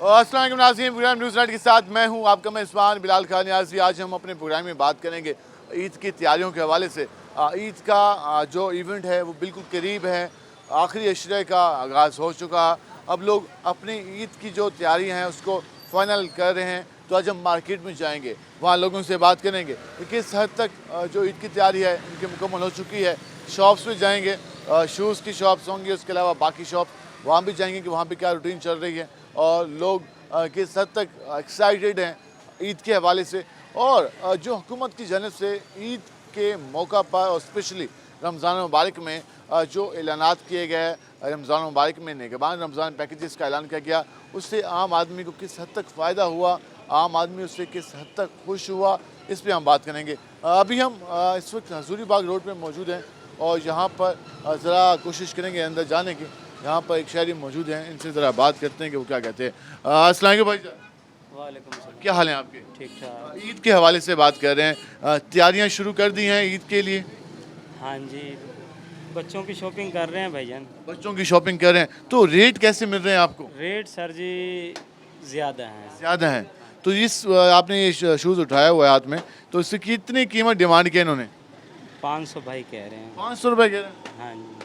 अस्सलाम वालेकुम नाज़रीन, प्रोग्राम न्यूज़ नाइट के साथ मैं हूं आपका मेज़बान बिलाल खान नियाज़ी। आज हम अपने प्रोग्राम में बात करेंगे ईद की तैयारियों के हवाले से। ईद का जो इवेंट है वो बिल्कुल करीब है, आखिरी अशरे का आगाज़ हो चुका। अब लोग अपनी ईद की जो तैयारी हैं उसको फाइनल कर रहे हैं। तो आज हम मार्केट में जाएंगे, वहाँ लोगों से बात करेंगे कि किस हद तक जो ईद की तैयारी है उनकी मुकम्मल हो चुकी है। शॉप्स पे जाएंगे, शूज़ की शॉप्स होंगी, उसके अलावा बाकी शॉप वहाँ भी जाएंगे कि वहाँ पे क्या रूटीन चल रही है और लोग किस हद तक एक्साइटेड हैं ईद के हवाले से। और जो हुकूमत की जानब से ईद के मौका पर और स्पेशली रमज़ान मुबारक में जो ऐलानात किए गए, रमज़ान मुबारक में निगहबान रमज़ान पैकेजेस का ऐलान किया गया, उससे आम आदमी को किस हद तक फ़ायदा हुआ, आम आदमी उससे किस हद तक खुश हुआ, इस पर हम बात करेंगे। अभी हम इस वक्त हजूरी बाग रोड पर मौजूद हैं और यहाँ पर ज़रा कोशिश करेंगे अंदर जाने की। यहाँ पर एक शहरी मौजूद हैं, इनसे ज़रा बात करते हैं कि वो क्या कहते हैं। अस्सलाम वालेकुम भाई साहब। वालेकुम सलाम। क्या हाल है आपके? ठीक ठाक। ईद के हवाले से बात कर रहे हैं, तैयारियाँ शुरू कर दी हैं ईद के लिए? हाँ जी, बच्चों की शॉपिंग कर रहे हैं भाईजान। बच्चों की शॉपिंग कर रहे हैं, तो रेट कैसे मिल रहे हैं आपको? रेट सर जी ज़्यादा हैं। ज़्यादा हैं। तो इस आपने ये शूज़ उठाया हुआ है हाथ में, तो इसकी कितनी कीमत डिमांड की इन्होंने? 500 भाई कह रहे हैं। 500 रुपये कह रहे हैं? हाँ जी।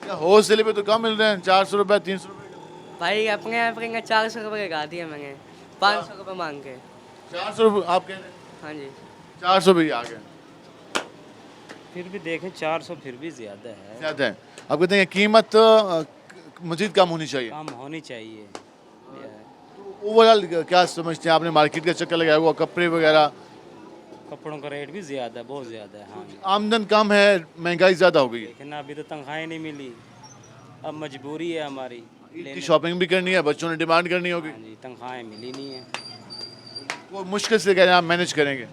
क्या होलसेल पे तो कम मिल रहे हैं, 400 रुपये 300 रुपये? भाई अपने यहाँ पर 400 रुपये गा दिए मैंने, 500 रुपये मांग के। 400 रुपये आप कह रहे हैं? हाँ जी। 400 भी आ गए, फिर भी देखें 400 फिर भी ज़्यादा है। ज़्यादा है। आप कहते हैं कीमत मज़ीद कम होनी चाहिए। कम होनी चाहिए। ओवरऑल क्या समझते हैं, आपने मार्केट का चक्कर लगाया हुआ, कपड़े वगैरह, कपड़ों का रेट भी ज़्यादा है, बहुत ज़्यादा है। हाँ, आमदन कम है, महंगाई ज़्यादा हो गई है, लेकिन अभी तो तनख्वाहें नहीं मिली, अब मजबूरी है हमारी ईद की लेने। शॉपिंग भी करनी है, बच्चों ने डिमांड करनी होगी, हाँ जी, तनख्वाहें मिली नहीं है। वो मुश्किल से कह रहे हैं आप मैनेज करेंगे।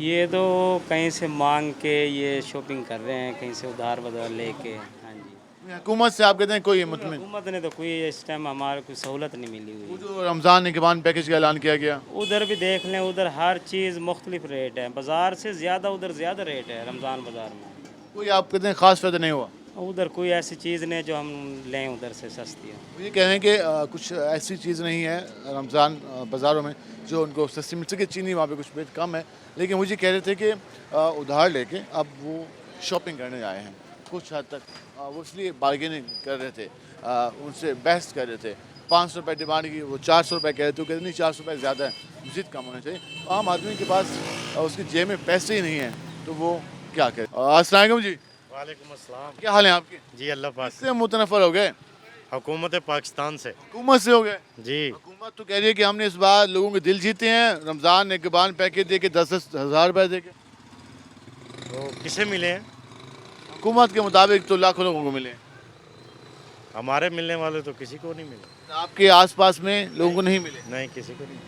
ये तो कहीं से मांग के ये शॉपिंग कर रहे हैं, कहीं से उधार वधार लेके। हाँ जी। हुकूमत से आप कहते हैं कोई मुतमिन? हुकूमत ने तो कोई इस टाइम हमारे कोई सहूलत नहीं मिली वो हुई। जो रमज़ान निगहबान पैकेज का ऐलान किया गया, उधर भी देख लें, उधर हर चीज़ मुख्तलिफ रेट है, बाज़ार से ज़्यादा उधर ज़्यादा रेट है रमज़ान बाज़ार में। कोई आप कहते हैं ख़ास फ़ायदा नहीं हुआ? उधर कोई ऐसी चीज़ नहीं जो हम लें उधर से सस्ती है। वो ये कह रहे हैं कि कुछ ऐसी चीज़ नहीं है रमज़ान बाज़ारों में जो उनको सस्ती मिल सके। चीनी वहाँ पे कुछ रेट कम है, लेकिन मुझे कह रहे थे कि उधार लेके अब वो शॉपिंग करने आए हैं कुछ हद तक। वो इसलिए बार्गेनिंग कर रहे थे, उनसे बहस कर रहे थे। 500 रुपये डिमांड की, वो 400 रुपये कह रहे थे, वो कहते नहीं 400 रुपये ज़्यादा है, मज़ीद कम होना चाहिए। आम आदमी के पास उसकी जेब में पैसे ही नहीं हैं, तो वो क्या करे। अस्सलाम वालेकुम जी, वालेकुम अस्सलाम। क्या हाल है आपके? जी अल्लाह पाक। इससे मुतनफ़र हो गए, हुकूमत पाकिस्तान से। हुकूमत से हो गए। जी हुकूमत तो कह रही है कि हमने इस बार लोगों के दिल जीते हैं, रमज़ान निगहबान पैकेज दे के 10-10 हज़ार रुपये दे के। तो किसे मिले हैं? हुकूमत के मुताबिक तो लाखों लोगों को मिले हैं। हमारे मिलने वाले तो किसी को नहीं मिले। आपके आसपास में लोगों को नहीं मिले। नहीं, किसी को नहीं।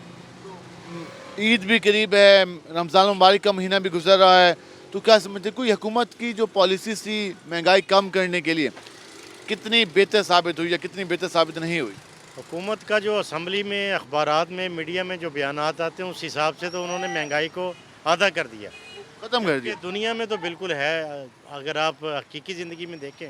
ईद भी करीब है, रमज़ान मुबारक का महीना भी गुजर रहा है, तो क्या समझते कोई हुकूमत की जो पॉलिसी थी महंगाई कम करने के लिए कितनी बेहतर साबित हुई या कितनी बेहतर साबित नहीं हुई? हुकूमत का जो असम्बली में, अखबारात में, मीडिया में जो बयानात आते हैं उस हिसाब से तो उन्होंने महंगाई को आधा कर दिया। ख़त्म कर ये दिया। दुनिया में तो बिल्कुल है, अगर आप हकीकी ज़िंदगी में देखें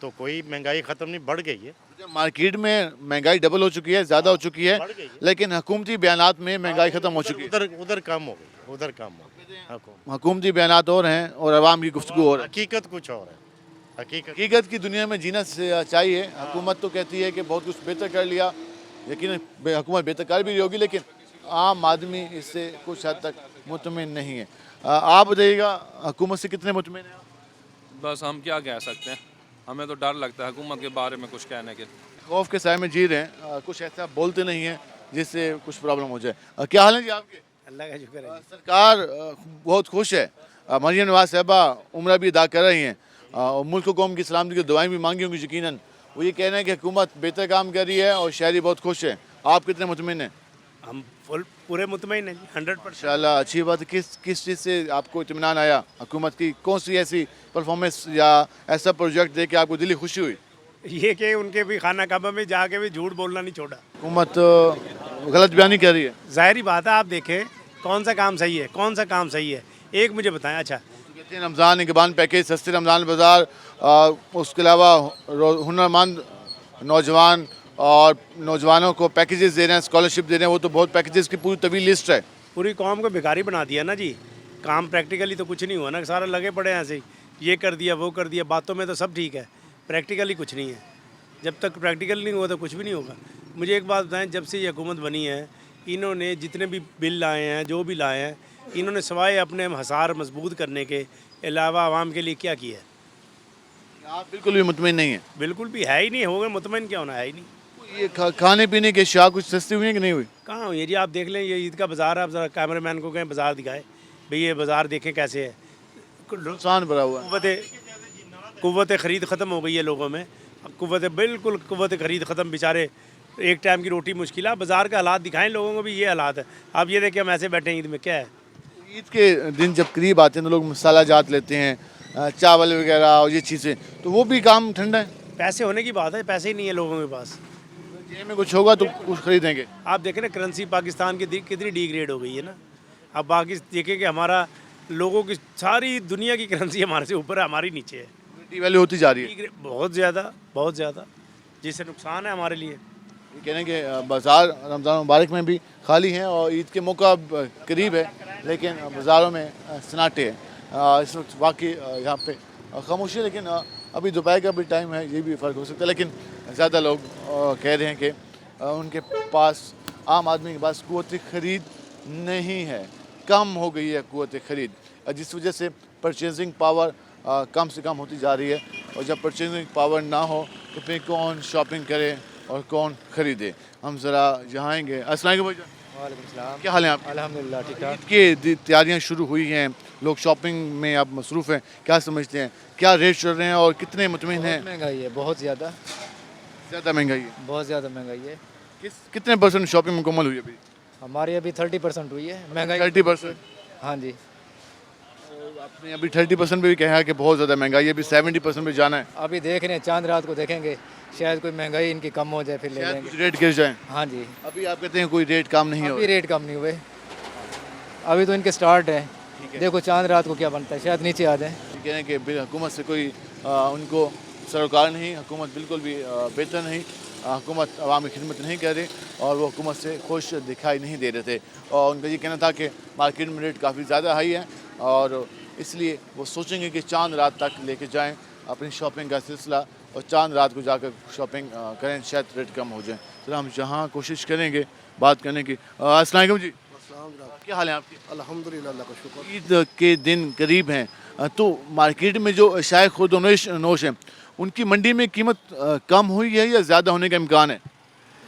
तो कोई महंगाई ख़त्म नहीं, बढ़ गई है। मार्केट में महंगाई डबल हो चुकी है, ज़्यादा हो चुकी है, बढ़ गई है। लेकिन हुकूमती बयानात में महंगाई ख़त्म हो चुकी है। उधर उधर कम हो गई, उधर कम हो गई। हुकूमती बयानात और हैं और आवाम की गुफ्तगू और है। हकीकत कुछ और है। हकीकत की दुनिया में जीना चाहिए। हुकूमत तो कहती है कि बहुत कुछ बेहतर कर लिया, लेकिन हुकूमत बेहतर कर भी रही होगी, लेकिन आम आदमी इससे कुछ हद तक मुतमिन नहीं है। आप बताइएगा, हुकूमत से कितने मुतमिन हैं आप? बस हम क्या कह सकते हैं, हमें तो डर लगता है हुकूमत के बारे में कुछ कहने के। खौफ के साए में जी रहे हैं, कुछ ऐसा बोलते नहीं हैं जिससे कुछ प्रॉब्लम हो जाए। क्या हाल है जी आपके? अल्लाह का शुक्र है। सरकार बहुत खुश है, मरियम नवाज साहबा उम्रा भी अदा कर रही हैं और मुल्क को कौम की सलामती की दुआएं भी मांगी होंगी यकीनन। वो ये कह रहे हैं कि हुकूमत बेहतर काम कर रही है और शहरी बहुत खुश है। आप कितने मुतमिन हैं? हम पूरे मुतमईन हैं 100%। इंशाल्लाह अच्छी बात है। किस चीज़ से आपको इत्मीनान आया? हुकूमत की कौन सी ऐसी परफॉर्मेंस या ऐसा प्रोजेक्ट देख के आपको दिली खुशी हुई? ये कि उनके भी खाना काबा में जाके भी झूठ बोलना नहीं छोड़ा। हुकूमत गलत बयानी कर रही है। जाहिर बात है, आप देखें कौन सा काम सही है, कौन सा काम सही है, एक मुझे बताएं। अच्छा, कहते हैं रमज़ान निगहबान पैकेज, सस्ते रमज़ान बाज़ार, उसके अलावा हुनरमंद नौजवान और नौजवानों को पैकेजेस दे रहे हैं, स्कॉलरशिप दे रहे हैं, वो तो बहुत पैकेजेस की पूरी तवील लिस्ट है। पूरी कौम को भिखारी बना दिया ना जी। काम प्रैक्टिकली तो कुछ नहीं हुआ ना, सारा लगे पड़े हैं ऐसे ही, ये कर दिया वो कर दिया, बातों में तो सब ठीक है, प्रैक्टिकली कुछ नहीं है। जब तक प्रैक्टिकल नहीं हुआ तो कुछ भी नहीं होगा। मुझे एक बात बताएं, जब से ये हुकूमत बनी है, इन्होंने जितने भी बिल लाए हैं, जो भी लाए हैं, इन्होंने सवाए अपने हसार मजबूत करने के अलावा आवाम के लिए क्या किया है? आप बिल्कुल भी मुतमिन नहीं है। बिल्कुल भी है ही नहीं। होगा मुतमईन क्या होना, है ही नहीं। ये खाने पीने के अशिया कुछ सस्ती हुई है कि नहीं हुई? कहाँ हुई है जी? आप देख लें, ये ईद का बाज़ार है। आप ज़रा कैमरामैन को कहें बाज़ार दिखाए, भाई ये बाज़ार देखें कैसे है। नुकसान भरा हुआ है। कुव्वत ख़रीद ख़त्म हो गई है लोगों में। बिल्कुल कुव्वत ख़रीद ख़त्म। बेचारे एक टाइम की रोटी मुश्किल है। बाज़ार का हालात दिखाएं लोगों को भी, ये हालात है। आप ये देखें हम ऐसे बैठे हैं, ईद में क्या है। ईद के दिन जब करीब आते हैं तो लोग मसाला जात लेते हैं, चावल वगैरह और ये चीज़ें, तो वो भी काम ठंडा है। पैसे होने की बात है, पैसे ही नहीं है लोगों के पास। जेब में कुछ होगा तो कुछ खरीदेंगे। आप देखें ना, करेंसी पाकिस्तान की कितनी डिग्रेड हो गई है ना। अब बाकी देखें कि हमारा लोगों की सारी दुनिया की करेंसी हमारे से ऊपर है, हमारी नीचे है। वैल्यू होती जा रही है बहुत ज़्यादा, जिससे नुकसान है हमारे लिए। ये कहने के बाज़ार रमज़ान मुबारक में भी खाली हैं और ईद के मौका करीब है, लेकिन बाज़ारों में सन्नाटे हैं इस वक्त। वाकई यहाँ पे खामोशी है, लेकिन अभी दोपहर का भी टाइम है, ये भी फ़र्क हो सकता है। लेकिन ज़्यादा लोग कह रहे हैं कि उनके पास, आम आदमी के पास क़ुव्वत ख़रीद नहीं है, कम हो गई है क़ुव्वत ख़रीद, जिस वजह से परचेजिंग पावर कम से कम होती जा रही है। और जब परचेजिंग पावर ना हो तो फिर कौन शॉपिंग करे और कौन ख़रीदे। हम ज़रा यहाँ आएँगे। अस्सलाम वालेकुम, क्या हाल है आप? अल्हम्दुलिल्लाह ठीक ठाक। ईद की तैयारियाँ शुरू हुई हैं, लोग शॉपिंग में आप मसरूफ़ हैं, क्या समझते हैं, क्या रेट चल रहे हैं और कितने मुतमिन हैं? महंगाई है, बहुत ज़्यादा महंगाई है। बहुत ज़्यादा महंगाई है। कितने परसेंट शॉपिंग मुकम्मल हुई अभी? हमारी अभी 30% हुई है महंगाई। 30%। हाँ जी। आपने अभी 30% पे भी कहा कि बहुत ज़्यादा महंगाई है, अभी 70% पे जाना है। अभी देख रहे हैं, चांद रात को देखेंगे, शायद कोई महंगाई इनकी कम हो जाए, फिर ले शायद लेंगे। कुछ रेट गिर जाए। हाँ जी। अभी आप कहते हैं कोई रेट कम नहीं हो अभी रेट कम नहीं हुए, अभी तो इनके स्टार्ट है। देखो चांद रात को क्या बनता है, शायद नीचे आ जाए। कह रहे हैं कि हुकूमत से कोई उनको सरोकार नहीं, हुकूमत बिल्कुल भी बेहतर नहीं, हुकूमत अवामी खिदमत नहीं कर रही और वो हुकूमत से खुश दिखाई नहीं दे रहे थे। और उनका ये कहना था कि मार्केट में रेट काफ़ी ज़्यादा हाई है और इसलिए वो सोचेंगे कि चांद रात तक लेके जाएं अपनी शॉपिंग का सिलसिला और चांद रात को जाकर शॉपिंग करें, शायद रेट कम हो जाए। तो हम जहाँ कोशिश करेंगे बात करने की। अस्सलाम वालेकुम जी, क्या हाल है आपकी? अल्हम्दुलिल्लाह, अल्लाह का शुक्र। ईद के दिन करीब हैं, तो मार्केट में जो अशाए खुर्द नोश हैं उनकी मंडी में कीमत कम हुई है या ज़्यादा होने का इम्कान है?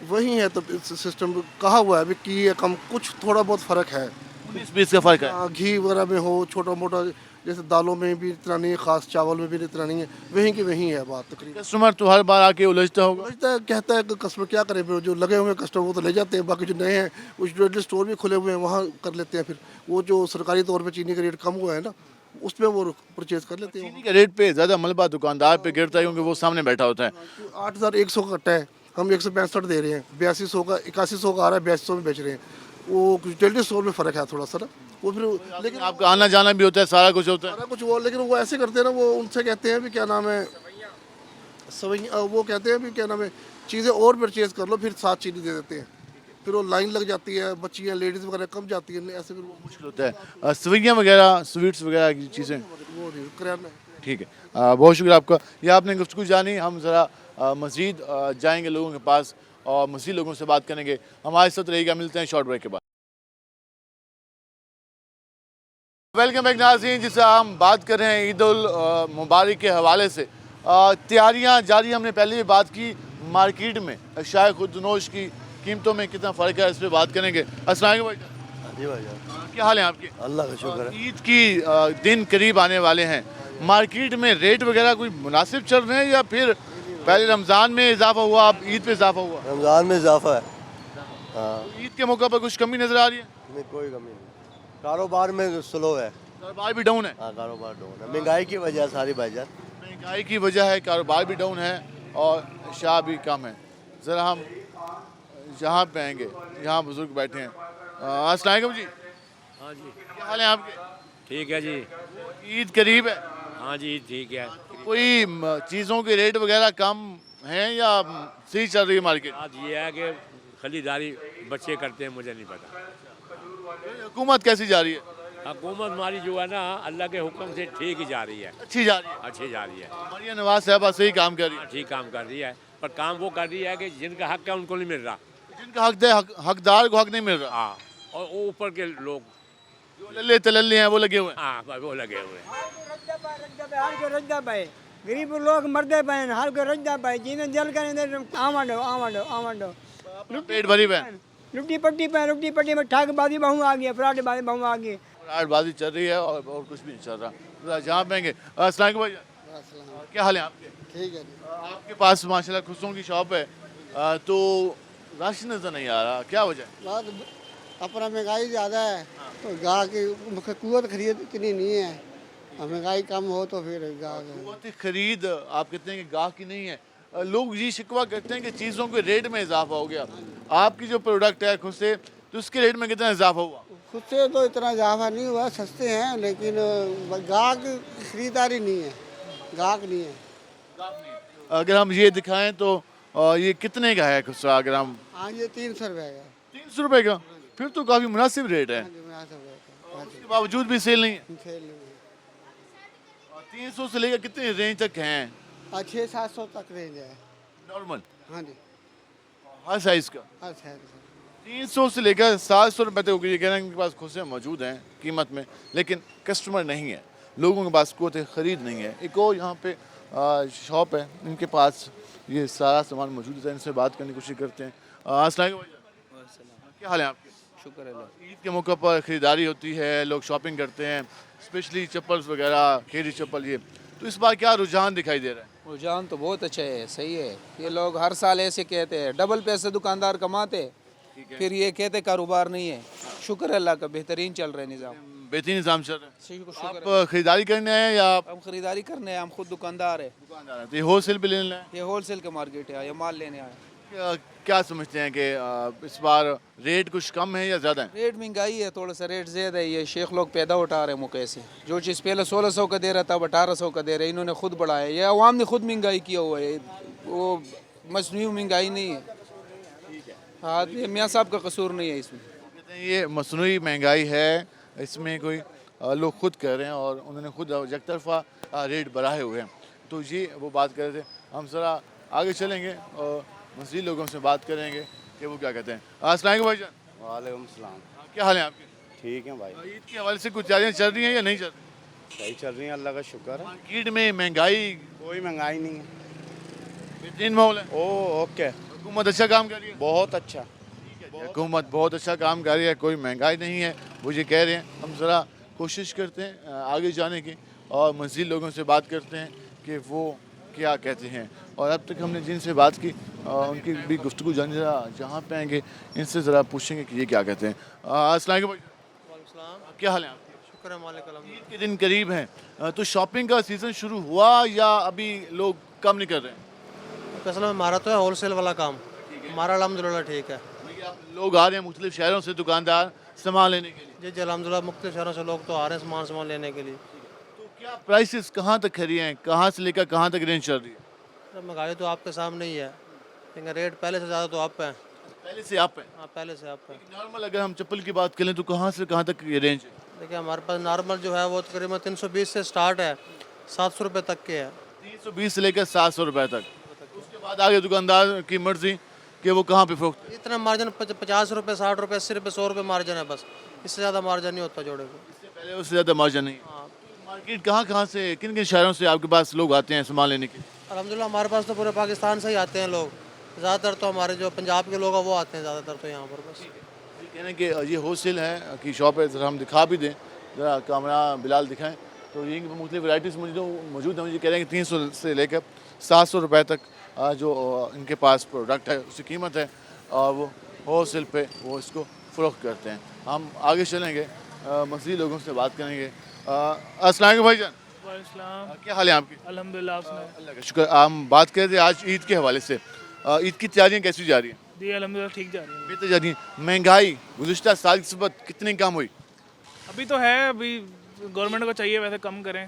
वही है तो सिस्टम कहा हुआ है अभी कि ये कम, कुछ थोड़ा बहुत फ़र्क है। 19-20 का फ़र्क है। घी वगैरह में हो, छोटा मोटा, जैसे दालों में भी इतना नहीं है, ख़ास चावल में भी इतना नहीं है, वहीं की वहीं है बात तकरीबन। कस्टमर तो हर बार आके उलझता होगा। समझता है, कहता है कि कस्टमर क्या करे, फिर जो लगे हुए कस्टमर वो तो ले जाते हैं, बाकी जो नए हैं कुछ ज्वेलरी स्टोर भी खुले हुए हैं वहाँ कर लेते हैं। फिर वो जो सरकारी तौर पर चीनी का रेट कम हुआ है ना, उसमें वो परचेज कर लेते हैं। चीनी के रेट पे ज़्यादा मलबा दुकानदार पे गिरता है क्योंकि वो सामने बैठा होता है। 8,100 का कट्टा है, हम 165 दे रहे हैं, 8200 का, 8100 का आ रहा है, 8200 में बेच रहे हैं। वो कुछ ज्वेलरी स्टोर में फ़र्क है थोड़ा सा ना, वो फिर लेकिन आपका आना जाना भी होता है, सारा कुछ होता है। सारा कुछ वो, लेकिन वो ऐसे करते हैं ना, वो उनसे कहते हैं भी क्या नाम है, वो कहते हैं भी क्या नाम है, चीज़ें और परचेज कर लो, फिर साथ चीनी दे देते हैं। फिर वो लाइन लग जाती है, बच्चियाँ लेडीज़ वगैरह कम जाती हैं, ऐसे फिर वो मुश्किल होता है। सवैयाँ वगैरह, स्वीट्स वगैरह की चीज़ें, वो नहीं किराना। ठीक है। बहुत शुक्रिया आपका, यह आपने गुफ्तगू जानी। हम ज़रा मज़ीद जाएंगे लोगों के पास और मज़ीद लोगों से बात करेंगे। हमारे साथ रहेगा, मिलते हैं शॉर्ट ब्रेक के बाद। वेलकम बैक नाज़रीन, जिससे हम बात कर रहे हैं ईद उल मुबारक के हवाले से। तैयारियां जारी, हमने पहले भी बात की मार्केट में अशाए खुर्दनोश की कीमतों में कितना फ़र्क है, इस पर बात करेंगे। अस्सलाम वालेकुम भाई। जी भाई, क्या हाल है आपके? अल्लाह का शुक्र है। ईद की दिन करीब आने वाले हैं, मार्केट में रेट वगैरह कोई मुनासिब चल रहे हैं या फिर पहले रमज़ान में इजाफा हुआ, अब ईद पे इजाफा हुआ? रमज़ान में इजाफा है। हाँ, ईद के मौका पर कुछ कमी नज़र आ रही है? नहीं कोई कमी नहीं, कारोबार में स्लो है। कारोबार भी डाउन है? हाँ, कारोबार डाउन है, महंगाई की वजह सारी भाईजान। महंगाई की वजह है, कारोबार भी डाउन है और शाह भी कम है। ज़रा हम यहाँ पे आएंगे, यहाँ बुजुर्ग बैठे हैं। अस्सलाम वालेकुम जी। हाँ जी, क्या हाल है आपके? ठीक है जी। ईद करीब है। हाँ जी, ठीक है। कोई चीज़ों के रेट वगैरह कम हैं या सही चल रही है मार्केट? आज ये है कि खरीदारी बच्चे करते हैं, मुझे नहीं पता। हुकूमत कैसी जा रही है? हुकूमत हमारी जो है ना अल्लाह के हुक्म से ठीक ही जा रही है, अच्छी जा रही है। अच्छी जा रही है, मरियम नवाज साहबा सही काम कर रही है। ठीक काम कर रही है। पर काम वो कर रही है कि जिनका हक है उनको नहीं मिल रहा। जिनका हक है, हकदार को हक नहीं मिल रहा। हाँ, और वो ऊपर के लोग जो लल्ले तलल्ले हैं वो लगे हुए हैं। हाँ वो लगे हुए हैं। हाल को रजदा पाए गरीब लोग मरदे पाए हाल को रजदा पाए जिन्हें जल कर आवाडो पेट भरी हुए हैं। लुट्टी पट्टी में ठाकबाजी बहु आ गई, फ्राडबाजी बहु आ गई। आर्टबाजी चल रही है और कुछ भी नहीं चल रहा। जहाँ पेंगे अस्सलाम भाई, क्या हाल है आपके? ठीक है। आपके पास माशाल्लाह खुशों की शॉप है, तो राशन नजर नहीं आ रहा, क्या वजह है? बात अपना महंगाई ज़्यादा है तो गाह की कुत खरीद इतनी नहीं है, महंगाई कम हो तो फिर गाह कुव्वत खरीद आप कहते हैं कि गाह की नहीं है। लोग ये शिकवा करते हैं कि चीज़ों के रेट में इजाफा हो गया। आपकी जो प्रोडक्ट है खुद से, तो उसके रेट में कितना इजाफा हुआ? खुद से तो इतना इजाफा नहीं हुआ, सस्ते हैं लेकिन गाह की खरीदारी नहीं है, गाहक नहीं है। अगर हम ये दिखाएं तो ये कितने का है खुसरा? अगर हम हाँ ये 300 रुपये का। 300 रुपये का, फिर तो काफ़ी मुनासिब रेट है। उसके बावजूद भी सेल नहीं है। 300 से लेकर कितने रेंज तक हैं? 600-700 तक रेंज है नॉर्मल हाँ जी, हर साइज़ का। हर शहर 300 से लेकर 700 रुपये तक ये कह रहे हैं इनके पास खुशियाँ मौजूद हैं कीमत में, लेकिन कस्टमर नहीं है, लोगों के पास कुव्वत ख़रीद नहीं है। एक और यहाँ पे शॉप है, इनके पास ये सारा सामान मौजूद है, इनसे बात करने की कोशिश करते हैं। अस्सलाम वालेकुम, क्या हाल है आपके? शुक्र है। ईद के मौके पर ख़रीदारी होती है, लोग शॉपिंग करते हैं, स्पेशली चप्पल्स वगैरह, खेरी चप्पल, ये तो इस बार क्या रुझान दिखाई दे रहा है? रुझान तो बहुत अच्छा है, सही है। ये लोग हर साल ऐसे कहते हैं, डबल पैसे दुकानदार कमाते, फिर ये कहते कारोबार नहीं है। शुक्र है अल्लाह का, बेहतरीन चल रहा है निज़ाम, बेहतरीन निज़ाम चल रहा है। शुक्र है। आप खरीदारी करने आए या आप हम खरीदारी करने हैं, हम खुद दुकानदार है। दुकानदार हैं? तो ये होलसेल पे लेने आए? ये होलसेल का मार्केट है, ये माल लेने आए। क्या समझते हैं कि इस बार रेट कुछ कम है या ज़्यादा है? रेट महंगाई है, थोड़ा सा रेट ज़्यादा है। ये शेख लोग पैदा उठा रहे हैं मौके से, जो चीज़ पहले 1600 का दे रहा था अब 1800 का दे रहे हैं। इन्होंने खुद बढ़ाया, ये अवाम ने खुद महंगाई किया हुआ है, वो मसनूई महंगाई नहीं है। हाँ, ये मियाँ साहब का कसूर नहीं है इसमें। कहते हैं ये मसनूई महंगाई है, इसमें कोई लोग खुद कह रहे हैं और उन्होंने खुद एकतरफा रेट बढ़ाए हुए हैं। तो ये वो बात कर रहे थे। हम ज़रा आगे चलेंगे और मज़ीद लोगों से बात करेंगे कि वो क्या कहते हैं। अस्सलाम वालेकुम भाईजान। वालेकुम सलाम। क्या हाल है आपके? ठीक है भाई, ईद के हवाले से कुछ तैयारियाँ चल रही हैं या नहीं चल रही? सही चल रही है, अल्लाह का शुक्र है। मार्केट में महंगाई कोई महंगाई नहीं है। बेहतरीन माहौल है। ओके, हुकूमत अच्छा काम कर रही है। बहुत अच्छा। हुकूमत बहुत अच्छा काम कर रही है, कोई महंगाई नहीं है, वो ये कह रहे हैं। हम ज़रा कोशिश करते हैं आगे जाने की और मज़ीद लोगों से बात करते हैं कि वो क्या कहते हैं। और अब तक हमने जिनसे बात की उनकी भी गुफ्तगू जानी, ज़रा जहाँ पे आएंगे इनसे ज़रा पूछेंगे कि ये क्या कहते हैं। अस्सलाम वालेकुम, क्या हाल है आपके? शुक्र है मालिक अल्हम्दुलिल्लाह। ईद के दिन करीब हैं, तो शॉपिंग का सीज़न शुरू हुआ या अभी लोग कम नहीं कर रहे हैं? असल में हमारा तो है होलसेल वाला काम, हमारा अल्हम्दुलिल्लाह ठीक है। लोग आ रहे हैं मुख्तलिफ शहरों से, दुकानदार सामान लेने के लिए। जी अल्हम्दुलिल्लाह मुख्तलिफ शहरों से लोग तो आ रहे हैं सामान लेने के लिए। तो क्या प्राइसेस कहाँ तक खड़ी हैं, कहाँ से लेकर कहाँ तक रेंज चल रही है? महंगाई तो आपके सामने ही है, लेकिन रेट पहले से ज़्यादा तो अप है। पहले से आप है? हाँ पहले से अप है। नॉर्मल अगर हम चप्पल की बात करें तो कहाँ से कहाँ तक ये रेंज है? देखिए हमारे पास नॉर्मल जो है वो तकरीबन 320 से स्टार्ट है, 700 रुपये तक के है। 320 से लेकर 700 रुपए तक। उसके बाद आगे दुकानदार की मर्जी कि वो कहाँ पे फरोख्त। इतना मार्जिन 50 रुपये, 60 रुपये, 80 रुपये, 100 रुपये मार्जिन है बस, इससे ज़्यादा मार्जिन नहीं होता जोड़े को। इससे पहले उससे ज़्यादा मार्जिन नहीं। हाँ मार्केट कहाँ से, किन किन शहरों से आपके पास लोग आते हैं सामान लेने के? अल्हम्दुलिल्लाह हमारे पास तो पूरे पाकिस्तान से ही आते हैं लोग, ज़्यादातर तो हमारे जो पंजाब के लोग हैं वो आते हैं ज़्यादातर तो यहाँ पर बस। कहने कि ये होलसेल है की शॉप है, ज़रा हम दिखा भी दें, ज़रा कैमरा बिलाल दिखाएं तो ये मुख्तलिफ वैराइटीज़ मौजूद हैं। मुझे कह रहे हैं कि 300 से लेकर 700 रुपये तक जो इनके पास प्रोडक्ट है उसकी कीमत है और वो होलसेल पे वो इसको फ़रोख्त करते हैं। हम आगे चलेंगे, मज़ीद लोगों से बात करेंगे। अस्सलाम वालेकुम भाईजान। क्या हाल है आपकी? अल्हम्दुलिल्लाह अल्लाह का शुक्र। हम बात कर रहे थे आज ईद के हवाले से, ईद की तैयारियाँ कैसी जा रही हैं? जी अल्हम्दुलिल्लाह ठीक जा रही है। बेहतर जा रही हैं। महंगाई गुज़िश्ता साल की निस्बत कितनी कम हुई? अभी तो है, अभी गवर्नमेंट को चाहिए वैसे कम करें।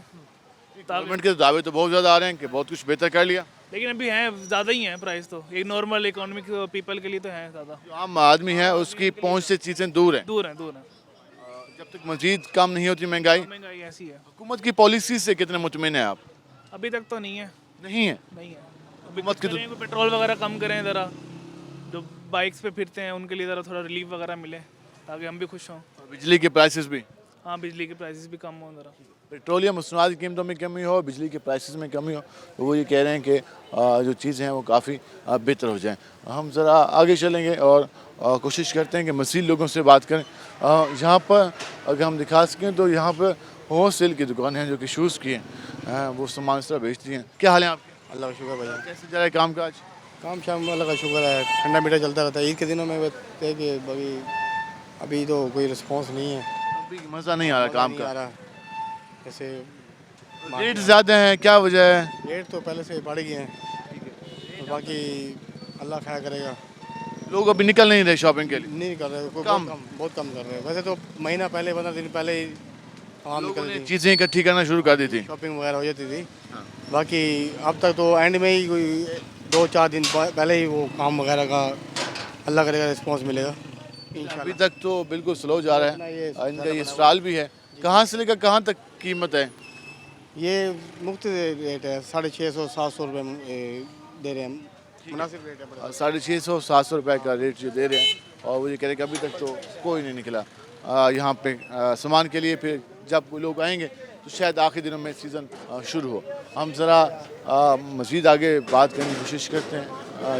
गवर्नमेंट के दावे तो बहुत ज़्यादा आ रहे हैं कि बहुत कुछ बेहतर कर लिया, लेकिन अभी हैं ज़्यादा ही हैं प्राइस तो, एक नॉर्मल इकोनॉमिक पीपल के लिए तो हैं ज़्यादा, जो आम आदमी है उसकी पहुंच से चीज़ें दूर हैं। दूर हैं दूर हैं। जब तक मजीद कम नहीं होती महंगाई, महंगाई ऐसी है, हुकूमत की पॉलिसी से कितने मुतमिन हैं आप? अभी तक तो नहीं है, नहीं है। नहीं है। अभी हुकूमत की तो- करें, पेट्रोल वगैरह कम करें ज़रा, जो बाइक्स पे फिरते हैं उनके लिए ज़रा थोड़ा रिलीफ वगैरह मिले ताकि हम भी खुश हों। और बिजली के प्राइसेस भी, हाँ, बिजली के प्राइसेस भी कम हों ज़रा। पेट्रोलियम मसनूआत की कीमतों में कमी हो, बिजली के प्राइसेस में कमी हो, तो वो ये कह रहे हैं कि जो चीज़ें हैं वो काफ़ी बेहतर हो जाएं। हम ज़रा आगे चलेंगे और कोशिश करते हैं कि मज़ीद लोगों से बात करें। यहाँ पर अगर हम दिखा सकें तो यहाँ पर होल सेल की दुकान है जो कि शूज़ की हैं, वो सामान इस तरह बेचती हैं। क्या हाल है आपके? अल्लाह का शुक्र भैया। कैसे जा रहा है काम काज? काम शाम अल्लाह का शुक्र है, ठंडा मीठा चलता रहता है। ईद के दिनों में है कि अभी तो कोई रिस्पॉन्स नहीं है, अभी मज़ा नहीं आ रहा काम नहीं आ का, रहा। जैसे रेट ज़्यादा हैं, क्या वजह है? रेट तो पहले से बढ़ गए हैं, तो बाकी अल्लाह खैर करेगा। लोग अभी निकल नहीं रहे शॉपिंग के लिए, नहीं कर रहे, कोई कम। बहुत कम कर रहे हैं। वैसे तो महीना पहले 15 दिन पहले ही आम लोगों निकल ने थी, चीज़ें इकट्ठी करना शुरू कर दी थी। शॉपिंग वगैरह हो जाती थी। बाकी अब तक तो एंड में ही कोई 2-4 दिन पहले ही वो काम वगैरह का अल्लाह करेगा रिस्पॉन्स मिलेगा इंशाल्लाह। अभी तक तो बिल्कुल स्लो जा रहा अपना है। ये इनका ये स्टॉल भी है, कहाँ से लेकर कहाँ तक कीमत है? ये मुफ्त रेट है, 650-700 रुपये दे रहे हैं, मुनासिब रेट है बड़ा। 650-700 रुपए का रेट ये दे रहे हैं और वो ये कह रहे हैं कि अभी तक तो कोई नहीं निकला यहाँ पे सामान के लिए। फिर जब लोग आएंगे तो शायद आखिरी दिनों में सीज़न शुरू हो। हम ज़रा मज़ीद आगे बात करने की कोशिश करते हैं।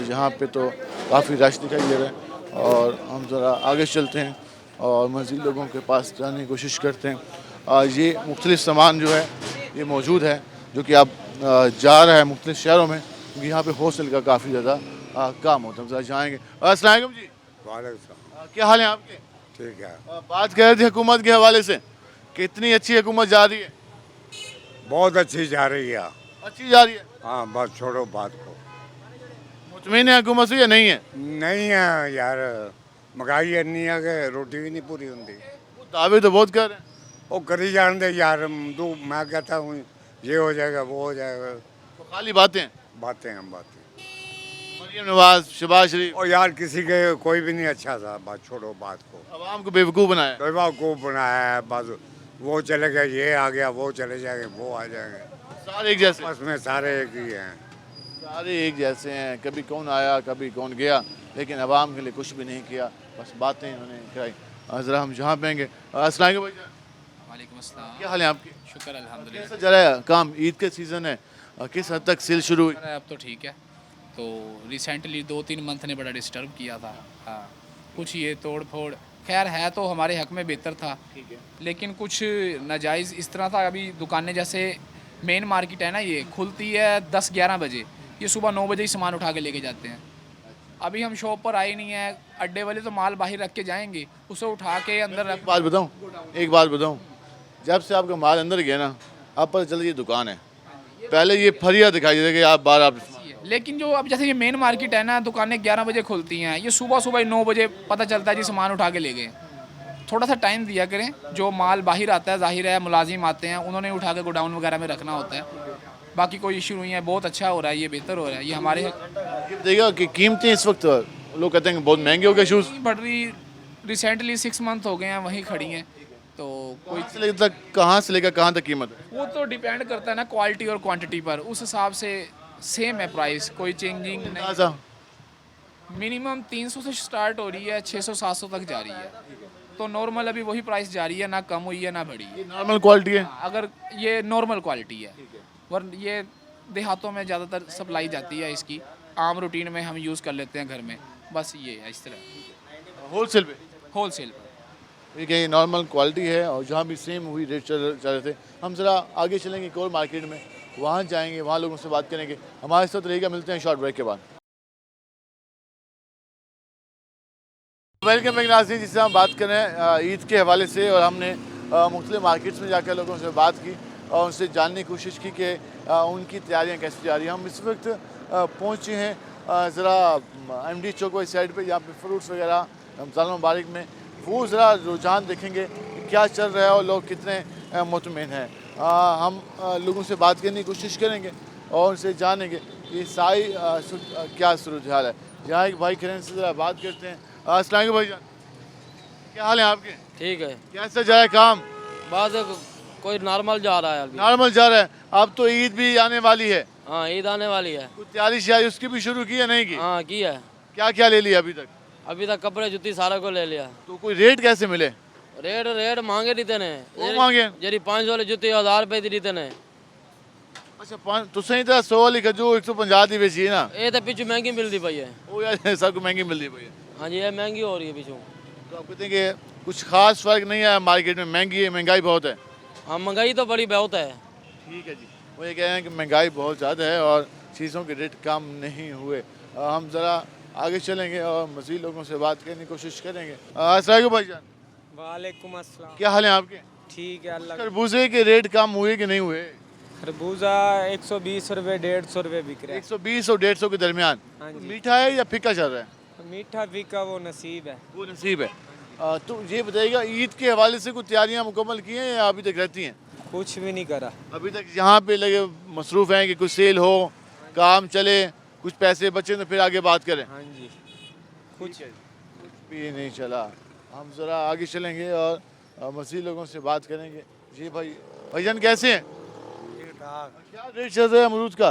यहाँ पे तो काफ़ी रश दिखाई दे रहा है और हम ज़रा आगे चलते हैं और मज़ीद लोगों के पास जाने की कोशिश करते हैं। ये मुख्तलिफ़ सामान जो है ये मौजूद है जो कि आप जा रहा है मुख्तलिफ़ शहरों में, क्योंकि यहाँ पे होलसेल का काफ़ी ज़्यादा काम होता है। हम ज़रा जाएँगे। अस्सलाम वालेकुम जी, वालेकुम क्या हाल है आपके? ठीक है, बात कर रहे थे हुकूमत के हवाले से, कितनी अच्छी हुकूमत जा रही है? बहुत अच्छी जा रही है। अच्छी जा रही है। हाँ, बस छोड़ो बात को। मुतमिन है हुकूमत से या नहीं है? नहीं है यार, महंगाई इतनी है कि रोटी भी नहीं पूरी होती। वो दावे तो बहुत कर रहे हैं। वो करी जान दे यार, तो मैं कहता हूँ ये हो जाएगा वो हो जाएगा, तो खाली बातें हैं। बातें हम बातें। मरियम नवाज, शहबाज शरीफ, और यार किसी के कोई भी नहीं अच्छा था, बात छोड़ो बात को। अवाम को बेवकूफ़ बनाया। बेवकूफ़ बनाया है, बस वो चले गए, ये आ गया, वो चले जाएंगे, वो आ जाएंगे, सारे एक जैसे, बस में सारे एक ही हैं। सारे एक जैसे हैं। कभी कौन आया कभी कौन गया, लेकिन अवाम के लिए कुछ भी नहीं किया, बस बातें इन्होंने कराई। ज़रा हम जहाँ पेंगे। अस्सलाम वालेकुम भाईजान, वालेकुम अस्सलाम। क्या हाल है आपके? शुक्र अल्हम्दुलिल्लाह। कैसा जा रहा है काम? ईद का सीज़न है, किस हद तक सेल शुरू हुई? अब तो ठीक है। तो रिसेंटली 2-3 मंथ ने बड़ा डिस्टर्ब किया था। हाँ, कुछ ये तोड़ फोड़, खैर है तो हमारे हक में बेहतर था, लेकिन कुछ नाजायज़ इस तरह था। अभी दुकानें जैसे मेन मार्केट है ना, ये खुलती है 10-11 बजे, ये सुबह 9 बजे ही सामान उठा के लेके जाते हैं। अभी हम शॉप पर आए नहीं है, अड्डे वाले तो माल बाहर रख के जाएंगे, उसे उठा के अंदर रख। एक बात बताऊँ, जब से आपका माल अंदर गया ना, आप पता चला ये दुकान है। पहले ये फरिया दिखाई देता कि आप बाहर आप, लेकिन जो अब जैसे ये मेन मार्केट है ना, दुकानें 11 बजे खुलती हैं, ये सुबह सुबह 9 बजे पता चलता है जी सामान उठा के ले गए। थोड़ा सा टाइम दिया करें, जो माल बाहर आता है जाहिर है मुलाजिम आते हैं, उन्होंने उठा के गोडाउन वगैरह में रखना होता है। बाकी कोई इशू नहीं है, बहुत अच्छा हो रहा है, ये बेहतर हो रहा है। ये हमारे देखिएगा कि कीमतें इस वक्त लोग कहते हैं कि बहुत महंगे हो गए शूज़। बढ़ रही, रिसेंटली 6 मंथ हो गए हैं वहीं खड़ी हैं, तो कोई कहाँ से लेकर कहाँ तक कीमत है? वो तो डिपेंड करता है ना क्वालिटी और क्वांटिटी पर, उस हिसाब से सेम है प्राइस, कोई चेंजिंग नहीं। मिनिमम 300 से स्टार्ट हो रही है, 600-700 तक जा रही है। तो नॉर्मल अभी वही प्राइस जा रही है, ना कम हुई है ना बढ़ी है। नॉर्मल क्वालिटी है, अगर ये नॉर्मल क्वालिटी है, वरना ये देहातों में ज़्यादातर सप्लाई जाती है इसकी, आम रूटीन में हम यूज़ कर लेते हैं घर में, बस ये है इस तरह। होलसेल पे? होलसेल पर ठीक है, ये नॉर्मल क्वालिटी है और जहाँ भी सेम हुई रेट चल रहे थे। हम ज़रा आगे चलेंगे एक और मार्केट में, वहाँ जाएंगे, वहाँ लोगों से बात करेंगे। हमारे साथ रहेगा, मिलते हैं शॉर्ट ब्रेक के बाद। वेलकम बैक नाज़रीन, जिससे हम बात कर रहे हैं ईद के हवाले से, और हमने मुख्तलिफ मार्केट्स में जाकर लोगों से बात की और उनसे जानने की कोशिश की कि उनकी तैयारियाँ कैसे जा रही हैं। हम इस वक्त पहुँचे हैं ज़रा MD चौक वाली साइड पे, जहाँ पे फ्रूट्स वगैरह रमज़ान मुबारक में वो ज़रा रुझान देखेंगे क्या चल रहा है और लोग कितने मुतमिन हैं। हम लोगों से बात करने की कोशिश करेंगे और उनसे जानेंगे ये सारी क्या सूरत हाल है। यहाँ एक भाई खड़े हैं, से ज़रा बात करते हैं। अस्सलाम वालेकुम भाईजान, क्या हाल है आपके? ठीक है, कैसा जा रहा है काम? बस कोई नॉर्मल जा रहा है अभी। नॉर्मल जा रहा है। अब तो ईद भी आने वाली है, हाँ ईद आने वाली है। कुछ तैयारी शायद उसकी भी शुरू की है नहीं की? हाँ की है। क्या क्या ले लिया अभी तक? अभी तक कपड़े जुत्ती सारा को ले लिया। तो कोई रेट कैसे मिले? रेट महंगे देते ने। वो मांगे? जेरी 500 वाली जुत्ती 1000 रुपए दी देते ने। अच्छा, तुसें तो 100 वाली खजूर 150 दी बेची है ना? ये तो पिछू महंगी मिलती पई है। वो यार सबको महंगी मिल रही है भैया। हाँ जी, ये महंगी हो रही है पिछू। तो आप कहते हैं कि कुछ खास फर्क नहीं है मार्केट में? महंगी है, महंगाई बहुत है। हाँ महंगाई तो बड़ी बहुत है। ठीक है जी, वो ये कह रहे हैं कि महंगाई बहुत ज़्यादा है और चीज़ों के रेट कम नहीं हुए। हम ज़रा आगे चलेंगे और मज़ीद लोगों से बात करने की कोशिश करेंगे। अस्सलाम भाईजान। वालेकुम अस्सलाम। क्या हाल है आपके? ठीक है अल्लाह। खरबूजे के रेट कम हुए कि नहीं हुए? खरबूजा 120 रुपए 150 रुपए बिक रहा है। 120 और 150 के दरमियान। हाँ जी। मीठा है या फीका चल रहा है? मीठा फीका वो नसीब है। वो नसीब है। तो ये बताइएगा, ईद के हवाले से कुछ तैयारियां मुकम्मल की हैं या अभी तक रहती हैं? कुछ भी नहीं करा अभी तक यहाँ पे लगे मसरूफ़ हैं कि कुछ सेल हो, काम चले, कुछ पैसे बचे तो फिर आगे बात करें। हाँ जी, कुछ भी नहीं चला। हम ज़रा आगे चलेंगे और मज़ीद लोगों से बात करेंगे। जी भाईजान कैसे हैं? क्या रेट चल रहा है अमरूद का?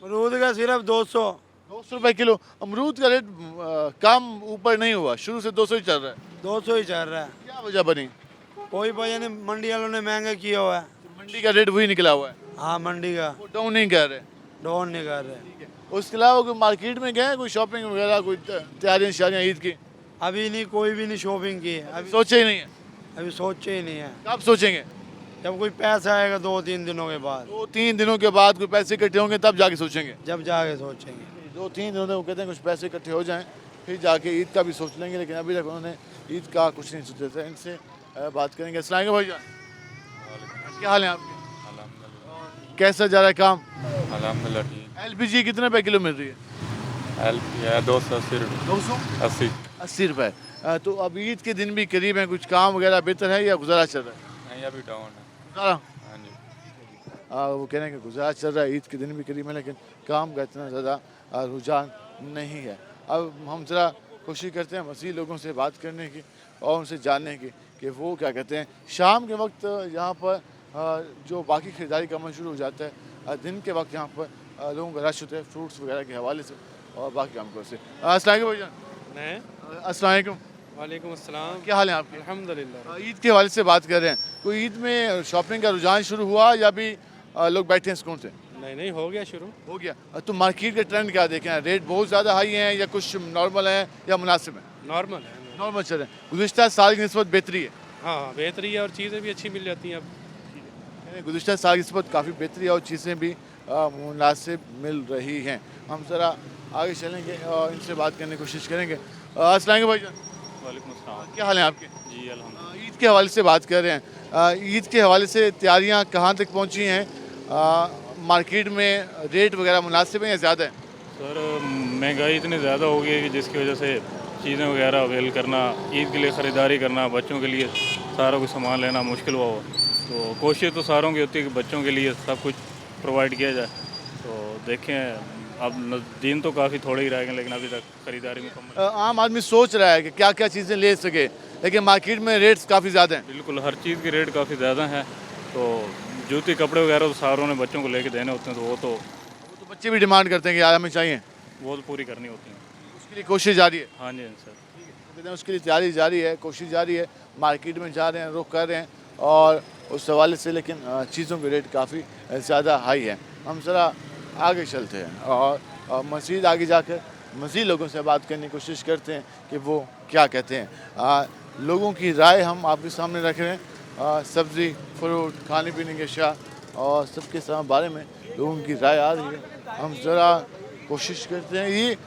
अमरूद का सिर्फ 200 रुपए किलो। अमरूद का रेट कम ऊपर नहीं हुआ, शुरू से 200 ही चल रहा है। 200 ही चल रहा है। क्या वजह बनी? कोई वजह नहीं, मंडी वालों ने महंगा किया हुआ है। मंडी का रेट वही निकला हुआ है। हाँ मंडी का वो डाउन नहीं कर रहे। डाउन नहीं कर रहे। उसके अलावा कोई मार्केट में गए, कोई शॉपिंग वगैरह, कोई तैयारियां शादियाँ ईद की? अभी नहीं, कोई भी नहीं शॉपिंग की है। अभी सोचे ही नहीं है? अभी सोचे ही नहीं है। कब सोचेंगे? जब कोई पैसा आएगा 2-3 दिनों के बाद। 2-3 दिनों के बाद कोई पैसे इकट्ठे होंगे तब जाके सोचेंगे? जब जाके सोचेंगे। 2-3 दिनों तक वो कहते हैं कुछ पैसे इकट्ठे हो जाएं फिर जाके ईद का भी सोच लेंगे, लेकिन अभी तक उन्होंने ईद का कुछ नहीं सोचा था। इनसे बात करेंगे। अस्सलाम वालेकुम भाईजान, क्या हाल है आपके? कैसा जा रहा है काम? अल्हम्दुलिल्लाह ठीक। LPG कितने रुपए किलो मिल रही है? LPG 280 रुपये। 280 रुपए। तो अब ईद के दिन भी करीब हैं, कुछ काम वगैरह बेहतर है या गुजारा चल रहा है? नहीं अभी डाउन है। गुजारा? हाँ जी। वो कह रहे हैं कि गुजारा चल रहा है, ईद के दिन भी करीब है, लेकिन काम का इतना ज़्यादा रुझान नहीं है। अब हम ज़रा कोशिश करते हैं मज़ीद लोगों से बात करने की और उनसे जानने की कि वो क्या कहते हैं। शाम के वक्त यहाँ पर जो बाकी ख़रीदारी का अमल शुरू हो जाता है, दिन के वक्त यहाँ पर लोगों का रश होता है फ्रूट्स वगैरह के हवाले से और बाकी काम को से। अस्सलाम वालेकुम भाईजान। अस्सलाम वालेकुम। वालेकुम अस्सलाम। क्या हाल है आपके? अल्हम्दुलिल्लाह। ईद के हवाले से बात कर रहे हैं, कोई ईद में शॉपिंग का रुझान शुरू हुआ या भी लोग बैठे हैं सुकून से? नहीं हो गया शुरू। हो गया। तो मार्केट का ट्रेंड क्या देखें, रेट बहुत ज़्यादा हाई हैं या कुछ नॉर्मल है या मुनासिब है? नॉर्मल है। नॉर्मल चल रहे हैं। गुज़िश्ता साल की निस्बत बेहतरी है? हाँ बेहतरी है और चीज़ें भी अच्छी मिल जाती हैं अब। गुज़िश्ता साल की निस्बत काफ़ी बेहतरी है और चीज़ें भी मुनासिब मिल रही हैं। हम ज़रा आगे चलेंगे और इनसे बात करने की कोशिश करेंगे। अस्सलाम वालेकुम भाईजान। वालेकुम अस्सलाम। क्या हाल है आपके? जी अल्हम्दुलिल्लाह। ईद के हवाले से बात कर रहे हैं। ईद के हवाले से तैयारियां कहाँ तक पहुँची हैं? मार्केट में रेट वगैरह मुनासिब हैं या ज़्यादा है? सर महंगाई इतनी ज़्यादा हो गई है कि जिसकी वजह से चीज़ें वगैरह अवेल करना, ईद के लिए ख़रीदारी करना, बच्चों के लिए सारा कुछ सामान लेना मुश्किल हुआ हो। तो कोशिश तो सारों की होती है कि बच्चों के लिए सब कुछ प्रोवाइड किया जाए। तो देखें अब दिन तो काफ़ी थोड़े ही रह गए, लेकिन अभी तक ख़रीदारी मुकम्मल। आम आदमी सोच रहा है कि क्या क्या चीज़ें ले सके, लेकिन मार्केट में रेट्स काफ़ी ज़्यादा हैं। बिल्कुल हर चीज़ की रेट काफ़ी ज़्यादा है। तो जूते कपड़े वगैरह तो सारों ने बच्चों को लेके देने होते हैं, तो वो तो बच्चे भी डिमांड करते हैं कि यार हमें चाहिए, वो तो पूरी करनी होती है। उसके लिए कोशिश जारी है। हाँ जी सर। कहते हैं उसके लिए तैयारी जारी है, कोशिश जारी है। मार्केट में जा रहे हैं, रुख कर रहे हैं और उस हवाले से, लेकिन चीज़ों के रेट काफ़ी ज़्यादा हाई है। हम ज़रा आगे चलते हैं और मज़ीद आगे जाकर मज़ीद लोगों से बात करने की कोशिश करते हैं कि वो क्या कहते हैं। लोगों की राय हम आपके सामने रख रहे हैं। सब्ज़ी, फ्रूट, खाने पीने के अशिया और सबके बारे में लोगों की राय आ रही है। हम ज़रा कोशिश करते हैं, ये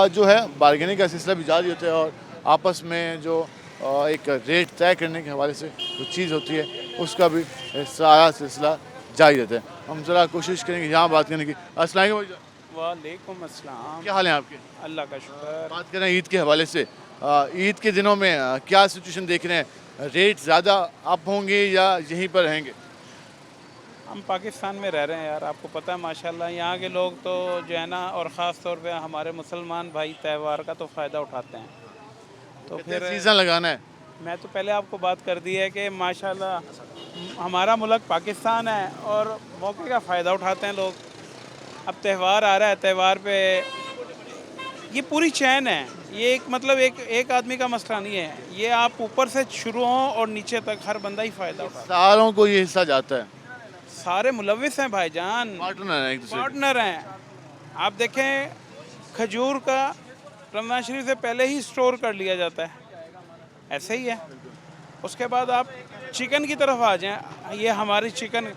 जो है बारगेनिंग का सिलसिला भी जारी होता है और आपस में जो एक रेट तय करने के हवाले से जो चीज़ होती है उसका भी सारा सिलसिला जारी रहता है। हम ज़रा कोशिश करेंगे यहाँ बात करने की। अस्सलाम वालेकुम अस्सलाम। क्या हाल है आपके? अल्लाह का शुक्र। बात करें ईद के हवाले से, ईद के दिनों में क्या सिचुएशन देख रहे हैं? रेट ज़्यादा अप होंगे या यहीं पर रहेंगे? हम पाकिस्तान में रह रहे हैं यार, आपको पता है माशाल्लाह यहाँ के लोग तो जो है ना, और ख़ास तौर पे हमारे मुसलमान भाई त्यौहार का तो फ़ायदा उठाते हैं। तो फिर सीज़न लगाना है। मैं तो पहले आपको बात कर दी है कि माशाल्लाह हमारा मुल्क पाकिस्तान है और मौके का फ़ायदा उठाते हैं लोग। अब त्यौहार आ रहा है, त्यौहार पे ये पूरी चैन है, ये एक मतलब एक आदमी का मसला नहीं है, ये आप ऊपर से शुरू हों और नीचे तक हर बंदा ही फ़ायदा उठाता है। सारों को ये हिस्सा जाता है, सारे मुलविस हैं भाईजान, पार्टनर हैं एक दूसरे के। पार्टनर हैं। आप देखें खजूर का रमज़ान शरीफ से पहले ही स्टोर कर लिया जाता है, ऐसे ही है। उसके बाद आप चिकन की तरफ आ जाएं, ये हमारी चिकन,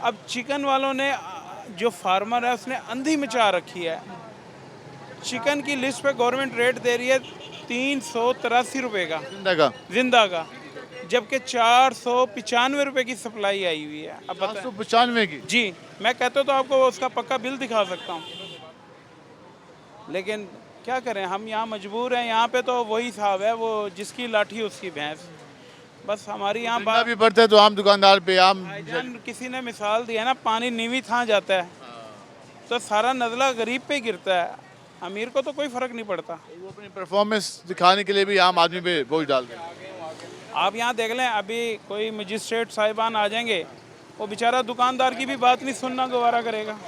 अब चिकन वालों ने, जो फार्मर है उसने अंधी मचा रखी है। चिकन की लिस्ट पे गवर्नमेंट रेट दे रही है 383 रुपये का जिंदा का, जबकि 495 रुपये की सप्लाई आई हुई है। अब 495 की? जी, मैं कहता तो आपको उसका पक्का बिल दिखा सकता हूँ, लेकिन क्या करें, हम यहाँ मजबूर हैं। यहाँ पे तो वही साहब है, वो जिसकी लाठी उसकी भैंस। बस हमारी यहाँ बात भी पड़ता है तो आम दुकानदार पे आम किसी ने मिसाल दी है ना, पानी नीवी था जाता है तो सारा नज़ला गरीब पे गिरता है, अमीर को तो कोई फ़र्क नहीं पड़ता। वो अपनी परफॉर्मेंस दिखाने के लिए भी आम आदमी पे बोझ डाल दें। आप यहाँ देख लें, अभी कोई मजिस्ट्रेट साहिबान आ जाएंगे, वो बेचारा दुकानदार की भी बात नहीं सुनना गवारा करेगा।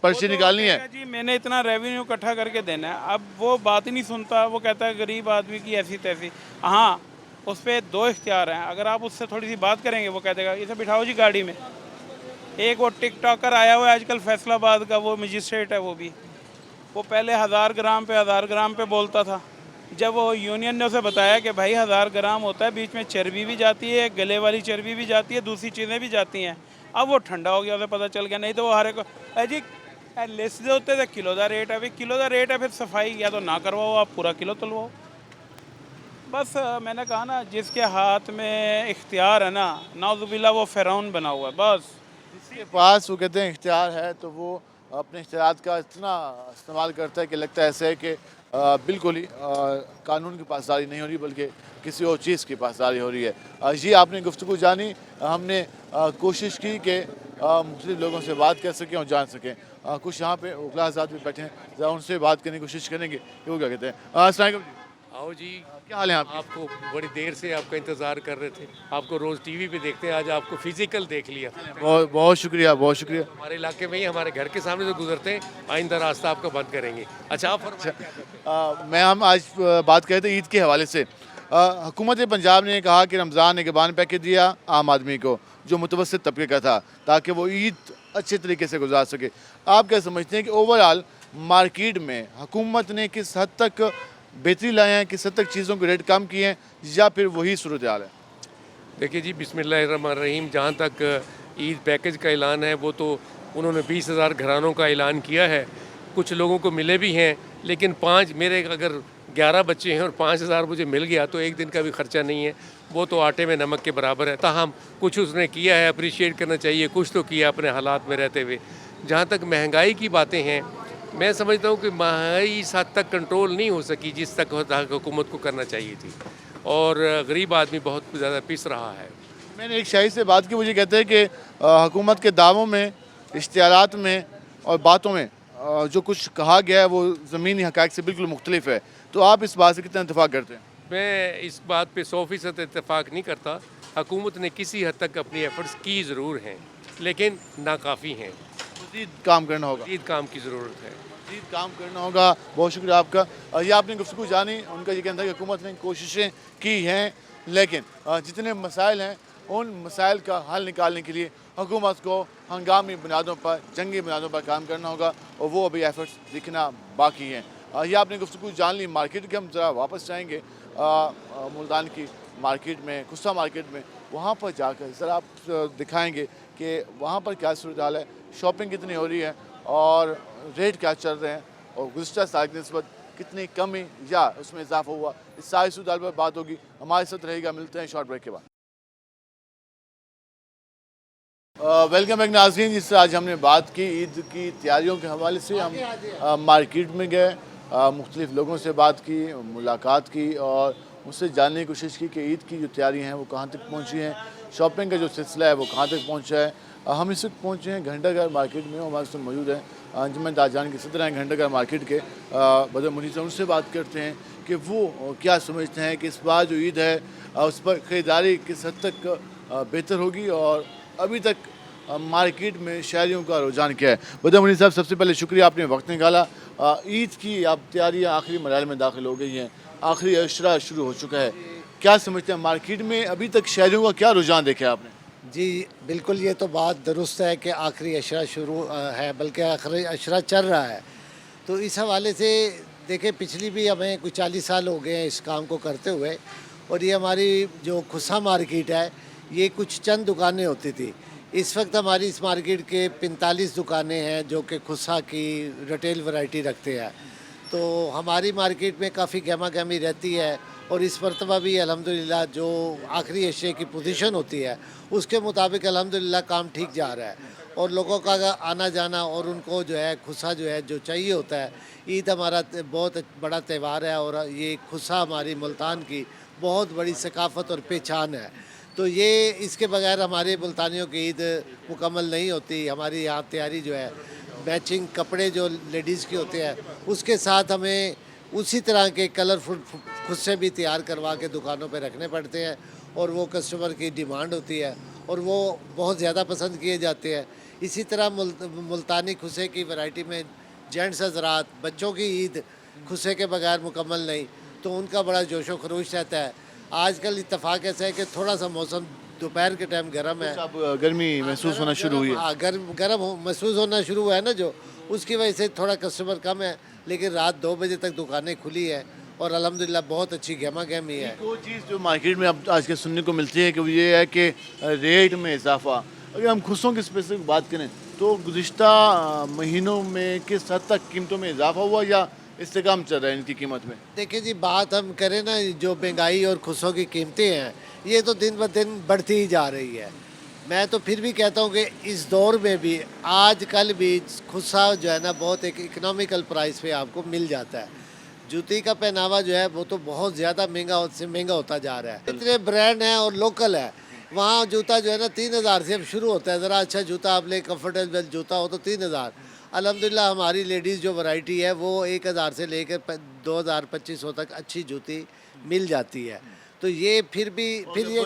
पर्ची निकालनी है जी, मैंने इतना रेवेन्यू इकट्ठा करके देना है, अब वो बात ही नहीं सुनता, वो कहता है गरीब आदमी की ऐसी तैसी। हाँ, उस पर दो इख्तियार हैं, अगर आप उससे थोड़ी सी बात करेंगे वो कह देगा इसे बिठाओ जी गाड़ी में। एक वो टिकटॉकर आया हुआ है आजकल फैसलाबाद का, वो मजिस्ट्रेट है, वो पहले 1000 ग्राम पे बोलता था। जब वो यूनियन ने उसे बताया कि भाई 1000 ग्राम होता है, बीच में चर्बी भी जाती है, गले वाली चर्बी भी जाती है, दूसरी चीज़ें भी जाती हैं, अब वो ठंडा हो गया, उसे पता चल गया। नहीं तो वो हर एक जी लिस्ट दे होते थे किलो का रेट है, अभी किलो का रेट है, फिर सफाई या तो ना करवाओ, आप पूरा किलो तुलवाओ। बस मैंने कहा ना, जिसके हाथ में इख्तियार है ना, नाउज़ुबिल्लाह वो फ़िरौन बना हुआ है। बस जिसके पास वो कहते हैं इख्तियार है तो वो अपने इख्तियार का इतना इस्तेमाल करता है कि लगता है ऐसे है कि बिल्कुल ही कानून की पासदारी नहीं हो रही, बल्कि किसी और चीज़ की पासदारी हो रही है। ये आपने गुफ्तगू जानी, हमने कोशिश की कि मुख्तलिफ लोगों से बात कर सकें और जान सकें। कुछ यहाँ पे उखला आज़ाद भी बैठे हैं, ज़रा उनसे बात करने की कोशिश करेंगे कि वो क्या कहते हैं। अस्सलाम वालेकुम जी। आओ जी, क्या हाल है आपके? आपको बड़ी देर से आपका इंतज़ार कर रहे थे, आपको रोज़ टीवी पे देखते हैं, आज आपको फिजिकल देख लिया। बहुत बहुत शुक्रिया, बहुत शुक्रिया। हमारे इलाके में ही हमारे घर के सामने से गुजरते हैं, आइंदा रास्ता आपका बंद करेंगे। अच्छा, आप हम आज बात कर रहे थे ईद के हवाले से। हुकूमत पंजाब ने कहा कि रमज़ान एक बान पैकेज दिया आम आदमी को जो मुतवस्सित तबके का था, ताकि वो ईद अच्छे तरीके से गुजार सके। आप क्या समझते हैं कि ओवरऑल मार्केट में हुकूमत ने किस हद तक बेहतरी लाए हैं, किस हद तक चीज़ों के रेट कम किए हैं, या फिर वही सूरत हाल है? देखिए जी, बिस्मिल्लाहिर्रहमानिर्रहीम, जहाँ तक ईद पैकेज का ऐलान है वो तो उन्होंने 20,000 घरानों का ऐलान किया है, कुछ लोगों को मिले भी हैं, लेकिन मेरे अगर 11 बच्चे हैं और 5,000 मुझे मिल गया तो एक दिन का भी ख़र्चा नहीं है, वो तो आटे में नमक के बराबर है। ताहम कुछ उसने किया है, अप्रिशिएट करना चाहिए, कुछ तो किया अपने हालात में रहते हुए। जहाँ तक महंगाई की बातें हैं, मैं समझता हूँ कि महंगाई इस हद तक कंट्रोल नहीं हो सकी जिस तक हुकूमत को करना चाहिए थी, और गरीब आदमी बहुत ज़्यादा पिस रहा है। मैंने एक शाही से बात की, मुझे कहते हैं कि हुकूमत के दावों में, इश्तिहारात में और बातों में जो कुछ कहा गया है वो ज़मीनी हक़ाइक़ से बिल्कुल मुख्तलिफ है। तो आप इस बात से कितना इत्तेफाक करते हैं? मैं इस बात पे 100% इत्तेफाक नहीं करता। हुकूमत ने किसी हद तक अपनी एफर्ट्स की ज़रूर हैं, लेकिन नाकाफ़ी हैं। मज़ीद काम करना होगा, मज़ीद काम की ज़रूरत है, मज़ीद काम करना होगा। बहुत शुक्रिया आपका। ये आपने गुफ्तगू जानी, उनका ये कहना था कि हुकूमत ने कोशिशें की हैं, लेकिन जितने मसाइल हैं उन मसाइल का हल निकालने के लिए हुकूमत को हंगामी बुनियादों पर, जंगी बुनियादों पर काम करना होगा, और वो अभी एफर्ट्स दिखना बाकी हैं। ये आपने गुफ्तगू जान ली मार्केट के। हम ज़रा वापस जाएंगे मुल्तान की मार्केट में, कुस्सा मार्केट में, वहाँ पर जाकर ज़रा आप दिखाएंगे कि वहाँ पर क्या सूरत हाल है, शॉपिंग कितनी हो रही है और रेट क्या चल रहे हैं, और गुज़श्ता साल की निस्बत कितनी कमी या उसमें इजाफा हुआ। इस सारी सूरत हाल पर बात होगी। हमारे साथ रहेगा, मिलते हैं शॉर्ट ब्रेक के बाद। वेलकम बैक नाज़रीन। जिससे आज हमने बात की ईद की तैयारियों के हवाले से, हम मार्केट में गए, मुख्तलिफ लोगों से बात की, मुलाकात की, और उससे जानने की कोशिश की कि ईद की जो तैयारियाँ हैं वो कहाँ तक पहुँची हैं, शॉपिंग का जो सिलसिला है वो कहाँ तक पहुँचा है। हम इस वक्त पहुँचे हैं घंटाघर मार्केट में, हमारे साथ मौजूद हैं अंजुमन दाजान के सदर हैं घंटाघर मार्केट के बदर मुनीर साहब। उनसे बात करते हैं कि वो क्या समझते हैं कि इस बार जो ईद है उस पर ख़रीदारी किस हद तक बेहतर होगी और अभी तक मार्केट में शहरियों का रुझान क्या है। बदर मुनीर साहब, सबसे पहले शुक्रिया आपने वक्त निकाला। ईद की आप तैयारियाँ आखिरी मरहले में दाखिल हो गई हैं, आखिरी अशरा शुरू हो चुका है, क्या समझते हैं मार्केट में अभी तक शहरियों का क्या रुझान देखा आपने? जी बिल्कुल, ये तो बात दुरुस्त है कि आखिरी अशरा शुरू है, बल्कि आखिरी अशरा चल रहा है। तो इस हवाले से देखें, पिछली भी हमें कुछ 40 साल हो गए हैं इस काम को करते हुए, और ये हमारी जो खुसा मार्केट है ये कुछ चंद दुकानें होती थी। इस वक्त हमारी इस मार्केट के 45 दुकानें हैं जो कि खुसा की रिटेल वैरायटी रखते हैं। तो हमारी मार्केट में काफ़ी गहमा गहमी रहती है, और इस मरतबा भी अल्हम्दुलिल्लाह जो आखिरी अशरे की पोजीशन होती है उसके मुताबिक अल्हम्दुलिल्लाह काम ठीक जा रहा है, और लोगों का आना जाना और उनको जो है खुसा जो है जो चाहिए होता है। ईद हमारा बहुत बड़ा त्यौहार है, और ये खुसा हमारी मुल्तान की बहुत बड़ी सकाफ़त और पहचान है। तो ये इसके बगैर हमारे मुल्तानियों की ईद मुकम्मल नहीं होती। हमारी यहाँ तैयारी जो है मैचिंग कपड़े जो लेडीज़ के होते हैं उसके साथ हमें उसी तरह के कलरफुल खुद से भी तैयार करवा के दुकानों पे रखने पड़ते हैं, और वो कस्टमर की डिमांड होती है और वो बहुत ज़्यादा पसंद किए जाते हैं। इसी तरह मुल्तानी खुसे की वैरायटी में जेंट्स हज़रात, बच्चों की ईद खुसे के बगैर मुकम्मल नहीं, तो उनका बड़ा जोशो खरोश रहता है। आजकल इत्तफाक ऐसा है कि थोड़ा सा मौसम दोपहर के टाइम गर्म है, अब गर्मी महसूस होना शुरू हुई है। हाँ, गर्म महसूस होना शुरू हुआ है ना, जो उसकी वजह से थोड़ा कस्टमर कम है, लेकिन रात 2 बजे तक दुकानें खुली है और अल्हम्दुलिल्लाह बहुत अच्छी गहमा गहमी है। वो चीज़ जो मार्केट में अब आज के सुनने को मिलती है कि वो ये है कि रेट में इजाफा। अगर हम खुशों की स्पेसिफिक बात करें तो गुज़िश्ता महीनों में किस हद तक कीमतों में इजाफा हुआ या इस्तेकाम चल रहा है इनकी कीमत में? देखिए जी, बात हम करें ना, जो महंगाई और खुशों की कीमतें हैं ये तो दिन ब दिन बढ़ती ही जा रही है। मैं तो फिर भी कहता हूँ कि इस दौर में भी आज कल भी खुसा जो है ना बहुत एक इकनॉमिकल प्राइस पे आपको मिल जाता है। जूती का पहनावा जो है वो तो बहुत ज़्यादा महंगा होता जा रहा है। इतने ब्रांड हैं और लोकल है, वहाँ जूता जो है ना 3000 से अब शुरू होता है। ज़रा अच्छा जूता आप ले, कंफर्टेबल जूता हो तो 3000। अल्हम्दुलिल्लाह हमारी लेडीज़ जो वैरायटी है वो 1000 से लेकर 2000-2500 तक अच्छी जूती मिल जाती है। तो ये फिर ये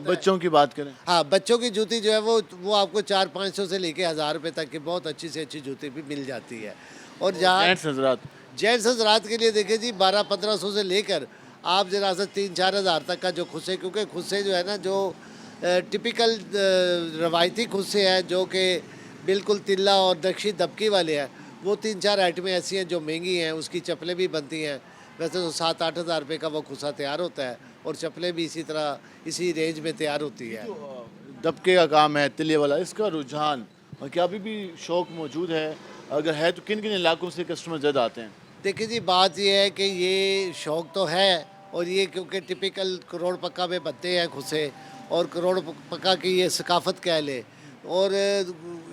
बच्चों की बात करें, हाँ, बच्चों की जूती जो है वो आपको 400-500 से लेके 1000 रुपये तक की बहुत अच्छी से अच्छी जूती भी मिल जाती है। और जहाँ जेंट्स हज़रात के लिए देखें जी 1200-1500 से लेकर आप जरा सा 3-4 हज़ार तक का जो खुसे, क्योंकि खुसे जो है ना जो टिपिकल रवायती खुसे हैं जो कि बिल्कुल तिल्ला और नक्शी दबकी वाले हैं, वो 3-4 आइटमें ऐसी हैं जो महंगी हैं। उसकी चप्पलें भी बनती हैं, वैसे तो 7-8 हज़ार रुपये का वो खुसा तैयार होता है, और चप्पलें भी इसी तरह इसी रेंज में तैयार होती है। दबके का काम है, तिल्ले वाला, इसका रुझान क्या अभी भी शौक़ मौजूद है? अगर है तो किन किन इलाकों से कस्टमर ज़्यादा आते हैं? देखिए जी, बात ये है कि ये शौक़ तो है, और ये क्योंकि टिपिकल करोड़ पक्का में बनते हैं खुसे, और करोड़ पक्का की ये सकाफ़त कह ले। और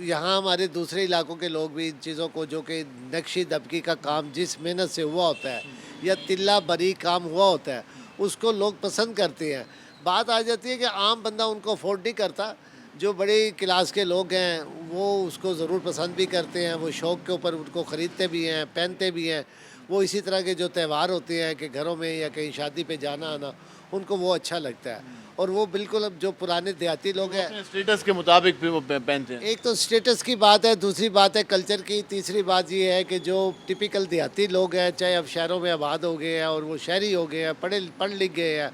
यहाँ हमारे दूसरे इलाकों के लोग भी इन चीज़ों को, जो कि नक्शी दबकी का काम जिस मेहनत से हुआ होता है या तिल्ला बरी काम हुआ होता है, उसको लोग पसंद करते हैं। बात आ जाती है कि आम बंदा उनको अफोर्ड नहीं करता, जो बड़ी क्लास के लोग हैं वो उसको ज़रूर पसंद भी करते हैं, वो शौक़ के ऊपर उनको ख़रीदते भी हैं, पहनते भी हैं। वो इसी तरह के जो त्यौहार होते हैं कि घरों में या कहीं शादी पे जाना आना, उनको वो अच्छा लगता है। और वो बिल्कुल अब जो पुराने देहाती लोग हैं स्टेटस के मुताबिक भी वो पहनते हैं। एक तो स्टेटस की बात है, दूसरी बात है कल्चर की, तीसरी बात ये है कि जो टिपिकल देहाती लोग हैं, चाहे अब शहरों में आबाद हो गए हैं और वो शहरी हो गए हैं, पढ़ लिख गए हैं,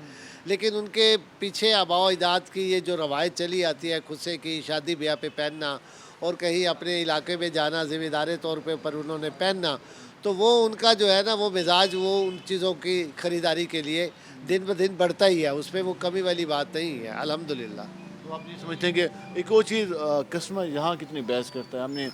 लेकिन उनके पीछे आबाओ अजदाद की ये जो रवायत चली आती है खुसे की, शादी ब्याह पे पहनना और कहीं अपने इलाके में जाना, ज़िम्मेदारी तौर पर उन्होंने पहनना, तो वो उनका जो है ना वो मिजाज वो उन चीज़ों की ख़रीदारी के लिए दिन ब दिन बढ़ता ही है, उसमें वो कमी वाली बात नहीं है अल्हम्दुलिल्लाह। तो आप ये समझते हैं कि एक और चीज़ कस्टमर यहाँ कितनी बहस करता है? हमने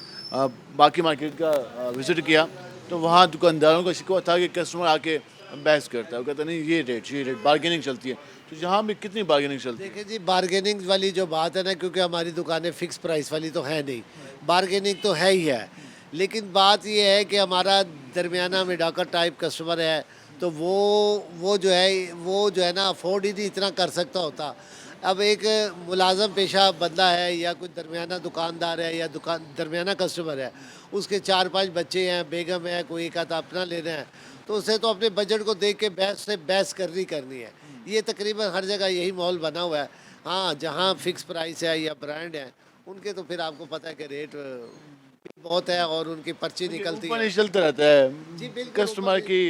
बाकी मार्केट का विज़िट किया तो वहाँ दुकानदारों का शिकवा था कि कस्टमर आके बहस करता है, वो कहता नहीं ये रेट बार्गेनिंग चलती है। तो यहाँ भी कितनी बार्गेनिंग चलती है? देखिए जी, बार्गेनिंग वाली जो बात है ना, क्योंकि हमारी दुकानें फ़िक्स प्राइस वाली तो है नहीं, बार्गेनिंग तो है ही है, लेकिन बात ये है कि हमारा दरमियाना मिडाकर टाइप कस्टमर है, तो वो जो है ना अफोर्ड ही नहीं इतना कर सकता होता। अब एक मुलाजम पेशा बंदा है या कोई दरमियाना दुकानदार है या दरमियाना कस्टमर है, उसके 4-5 बच्चे हैं, बेगम है, कोई एक आधा अपना लेना है, तो उसे तो अपने बजट को देख के बहस करनी है। ये तकरीबन हर जगह यही माहौल बना हुआ है। हाँ, जहाँ फिक्स प्राइस है या ब्रांड है उनके तो फिर आपको पता है कि रेट बहुत है और उनकी पर्ची निकलती है। चलता रहता है, कस्टमर की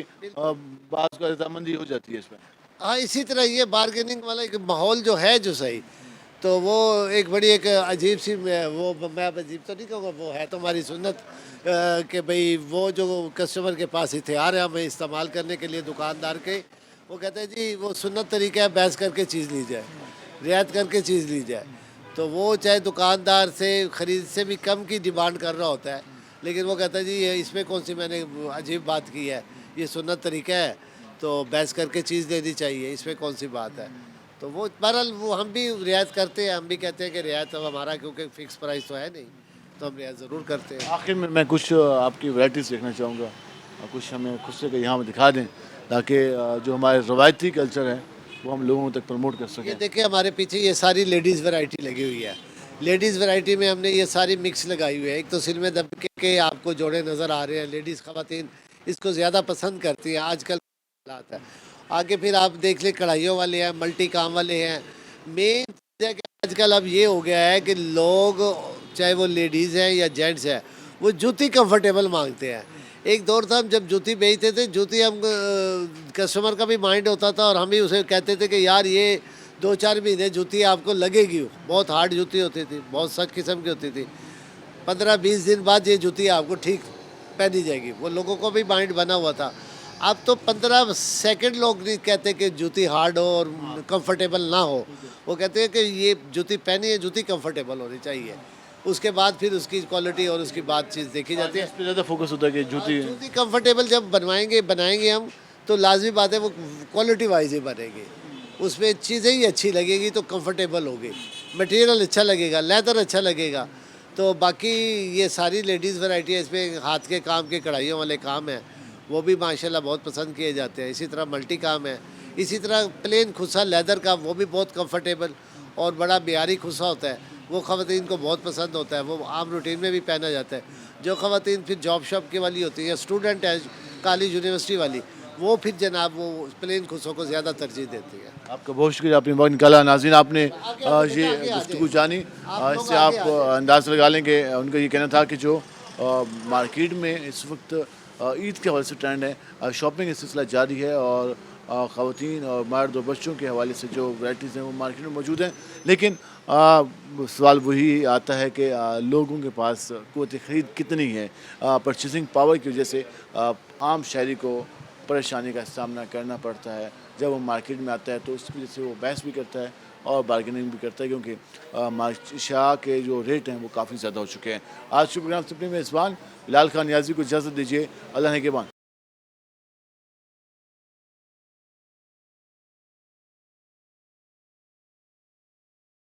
बात को रजामंदी हो जाती है इसमें। हाँ, इसी तरह ये बार्गेनिंग वाला एक माहौल जो है जो सही, तो वो एक बड़ी एक अजीब सी वो मैं अजीब तो नहीं कहूँगा, वो है तो हमारी सुन्नत कि भाई वो जो कस्टमर के पास हथियार है हमें इस्तेमाल करने के लिए दुकानदार के, वो कहते हैं जी वो सुन्नत तरीका है, बहस करके चीज़ ली जाए, रियायत करके चीज़ ली जाए। तो वो चाहे दुकानदार से ख़रीद से भी कम की डिमांड कर रहा होता है, लेकिन वो कहता है जी ये इसमें कौन सी मैंने अजीब बात की है, ये सुन्नत तरीका है तो बहस करके चीज़ देनी चाहिए, इसमें कौन सी बात है। तो वो बहरहाल वो हम भी रियायत करते हैं, हम भी कहते हैं कि रियायत अब हमारा क्योंकि फ़िक्स प्राइस तो है नहीं, तो हम रियायत ज़रूर करते हैं। आखिर में मैं कुछ आपकी वैराइटीज़ देखना चाहूँगा और कुछ हमें खुद से यहाँ में दिखा दें ताकि जो हमारे रवायती कल्चर है वो हम लोगों तक प्रमोट कर सकें। ये देखिए हमारे पीछे ये सारी लेडीज़ वैरायटी लगी हुई है। लेडीज़ वैरायटी में हमने ये सारी मिक्स लगाई हुई है। एक तो सिलमे दबके के आपको जोड़े नज़र आ रहे हैं, लेडीज़ ख़वातीन इसको ज़्यादा पसंद करती हैं आजकल हालात है। आगे फिर आप देख लें कढ़ाइयों वाले हैं, मल्टी काम वाले हैं। मेन चीज़ है कि आजकल अब ये हो गया है कि लोग चाहे वो लेडीज़ हैं या जेंट्स हैं वो जूती कंफर्टेबल मांगते हैं। एक दौर था हम जब जूती बेचते थे, जूती हम कस्टमर का भी माइंड होता था और हम ही उसे कहते थे कि यार ये 2-4 महीने जूती आपको लगेगी। बहुत हार्ड जूती होती थी, बहुत सख्त किस्म की होती थी। 15-20 दिन बाद ये जूती आपको ठीक पहनी जाएगी, वो लोगों को भी माइंड बना हुआ था। अब तो 15 सेकंड लोग नहीं कहते कि जूती हार्ड हो और कंफर्टेबल ना हो, वो कहते हैं कि ये जूती पहनी है, जूती कंफर्टेबल होनी चाहिए। उसके बाद फिर उसकी क्वालिटी और उसकी बात चीज़ देखी जाती है। इस पे ज़्यादा फोकस होता है कि जूती कंफर्टेबल जब बनाएंगे हम तो लाजमी बात है वो क्वालिटी वाइज ही बनेगी, उसमें चीज़ें ही अच्छी लगेगी तो कंफर्टेबल होगी, मटेरियल अच्छा लगेगा, लेदर अच्छा लगेगा। तो बाकी ये सारी लेडीज़ वैरायटी है, इसमें हाथ के काम के कढ़ाइयों वाले काम हैं वो भी माशाल्लाह बहुत पसंद किए जाते हैं। इसी तरह मल्टी काम है, इसी तरह प्लेन खुसा लेदर का वो भी बहुत कंफर्टेबल और बड़ा बिहारी खुसा होता है, वो ख़वातीन को बहुत पसंद होता है, वो आम रूटीन में भी पहना जाता है। जो ख़वातीन फिर जॉब शॉप की वाली होती है, स्टूडेंट है कॉलेज यूनिवर्सिटी वाली, वो फिर जनाब वो प्लेन खुसों को ज़्यादा तरजीह देती है। आपका बहुत शुक्रिया, आपने वक्त निकाला। नाज़रीन आपने ये गुफ्तगू जानी, इससे आप अंदाज़ लगा लें कि उनका ये कहना था कि जो मार्केट में इस वक्त ईद के हवाले से ट्रेंड है, शॉपिंग का सिलसिला जारी है और ख़वातीन और मर्द और बच्चों के हवाले से जो वैराइटीज़ हैं वो मार्केट में मौजूद हैं। लेकिन सवाल वही आता है कि लोगों के पास क़ुव्वत ख़रीद कितनी है। परचेसिंग पावर की वजह से आम शहरी को परेशानी का सामना करना पड़ता है। जब वो मार्केट में आता है तो उसकी वजह से वो बहस भी करता है और बार्गेनिंग भी करता है, क्योंकि माशा के जो रेट हैं वो काफ़ी ज़्यादा हो चुके हैं। आज के प्रोग्राम से अपने मेज़बान बिलाल खान नियाज़ी को इजाज़त दीजिए। अल्लाह ने के बाद।